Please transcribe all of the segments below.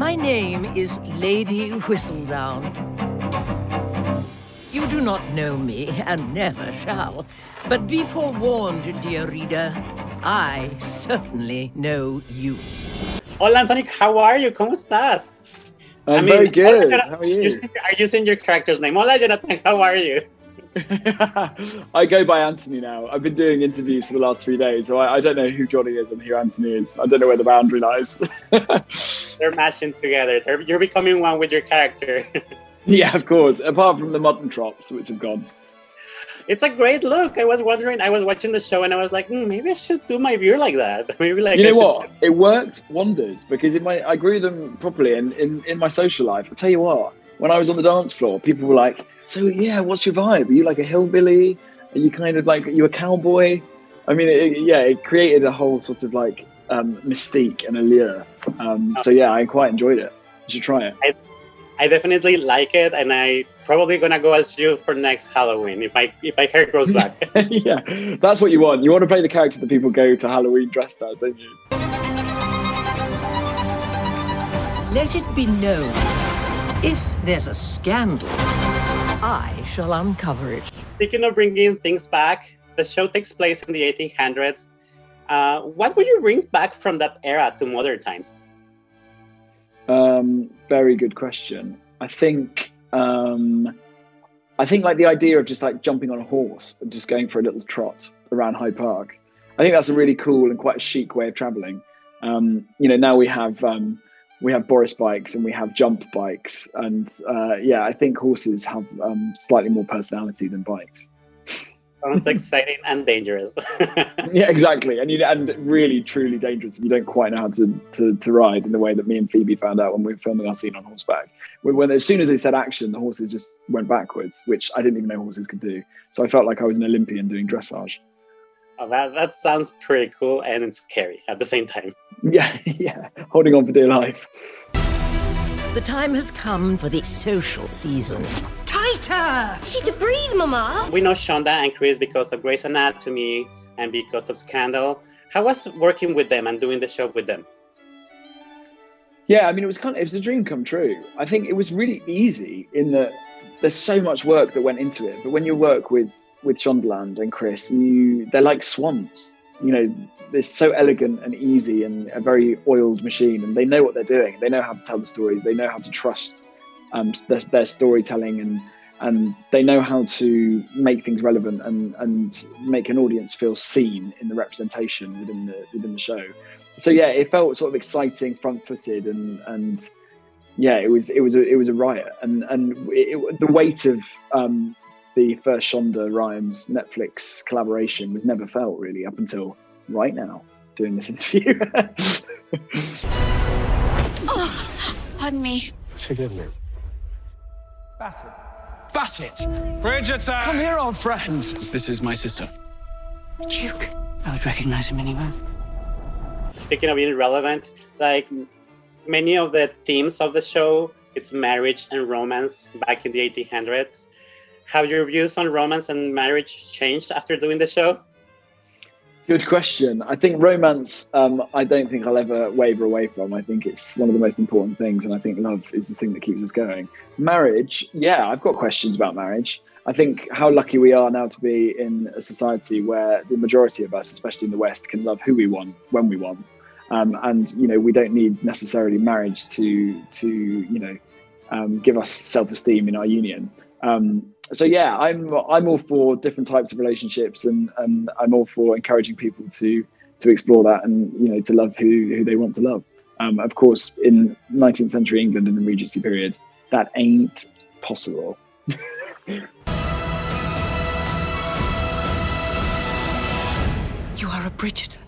My name is Lady Whistledown. You do not know me, and never shall. But be forewarned, dear reader, I certainly know you. Hola, Anthony, how are you? ¿Cómo estás? I'm very good. How are you? Are you saying your character's name? Hola, Jonathan, how are you? I go by Anthony now. I've been doing interviews for the last 3 days, so I don't know who Johnny is and who Anthony is. I don't know where the boundary lies. They're matching together. You're becoming one with your character. Yeah, of course. Apart from the mutton chops, which have gone. It's a great look. I was wondering, I was watching the show and I was like, maybe I should do my beard like that. Maybe like you know what? It worked wonders because I grew them properly in my social life. I tell you what, when I was on the dance floor, people were like, so yeah, what's your vibe? Are you like a hillbilly? Are you kind of like, are you a cowboy? I mean, it created a whole sort of like mystique and allure. So yeah, I quite enjoyed it. You should try it. I definitely like it, and I probably gonna go as you for next Halloween if my hair grows back. Yeah, that's what you want. You want to play the character that people go to Halloween dressed as, don't you? Let it be known, if there's a scandal, I shall uncover it. Speaking of bringing things back, the show takes place in the 1800s. What would you bring back from that era to modern times? Very good question. I think like the idea of just like jumping on a horse and just going for a little trot around Hyde Park. I think that's a really cool and quite a chic way of traveling. Now we have Boris bikes and we have jump bikes, and I think horses have slightly more personality than bikes. Sounds exciting and dangerous. Yeah, exactly. And really, truly dangerous if you don't quite know how to ride in the way that me and Phoebe found out when we were filming our scene on horseback. When as soon as they said action, the horses just went backwards, which I didn't even know horses could do. So I felt like I was an Olympian doing dressage. Oh, that sounds pretty cool, and it's scary at the same time. Yeah, holding on for dear life. The time has come for the social season. Tighter! She to breathe, Mama! We know Shonda and Chris because of Grey's Anatomy and because of Scandal. How was working with them and doing the show with them? Yeah, I mean, it was a dream come true. I think it was really easy in that there's so much work that went into it. But when you work with Shondaland and Chris, they're like swans. They're so elegant and easy and a very oiled machine, and they know what they're doing. They know how to tell the stories. They know how to trust their storytelling, and they know how to make things relevant and make an audience feel seen in the representation within the show. So yeah, it felt sort of exciting, front-footed, and yeah, it was a riot. And the weight of the first Shonda Rhimes Netflix collaboration was never felt really up until right now doing this interview. Oh, pardon me. Forgive me. Bassett! Bridgerton! Come here, old friend. This is my sister. Duke. I would recognize him anywhere. Speaking of being relevant, like many of the themes of the show, it's marriage and romance back in the 1800s. Have your views on romance and marriage changed after doing the show? Good question. I think romance, I don't think I'll ever waver away from. I think it's one of the most important things, and I think love is the thing that keeps us going. Marriage, yeah, I've got questions about marriage. I think how lucky we are now to be in a society where the majority of us, especially in the West, can love who we want, when we want. And we don't need necessarily marriage to give us self-esteem in our union. So yeah, I'm all for different types of relationships, and I'm all for encouraging people to explore that and to love who they want to love. Of course, in 19th century England in the Regency period, that ain't possible. You are a Bridgerton.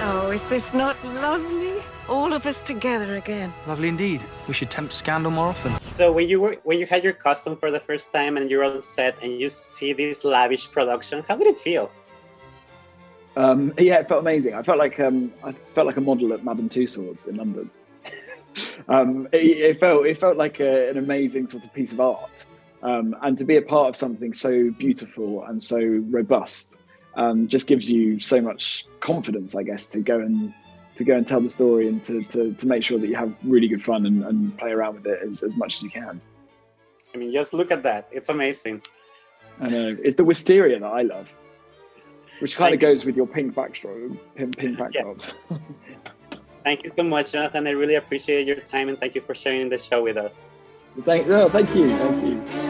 Oh, is this not lovely? All of us together again. Lovely indeed. We should tempt scandal more often. So when you had your costume for the first time and you're on set and you see this lavish production, how did it feel? Yeah, it felt amazing. I felt like a model at Madame Tussauds in London. It felt like an amazing sort of piece of art, and to be a part of something so beautiful and so robust just gives you so much confidence, I guess, to go and go and tell the story and to make sure that you have really good fun and play around with it as much as you can. I mean, just look at that. It's amazing. I know. It's the wisteria that I love, which kind of goes with your pink backdrop. Yeah. Thank you so much, Jonathan. I really appreciate your time, and thank you for sharing the show with us. Thank you. Thank you.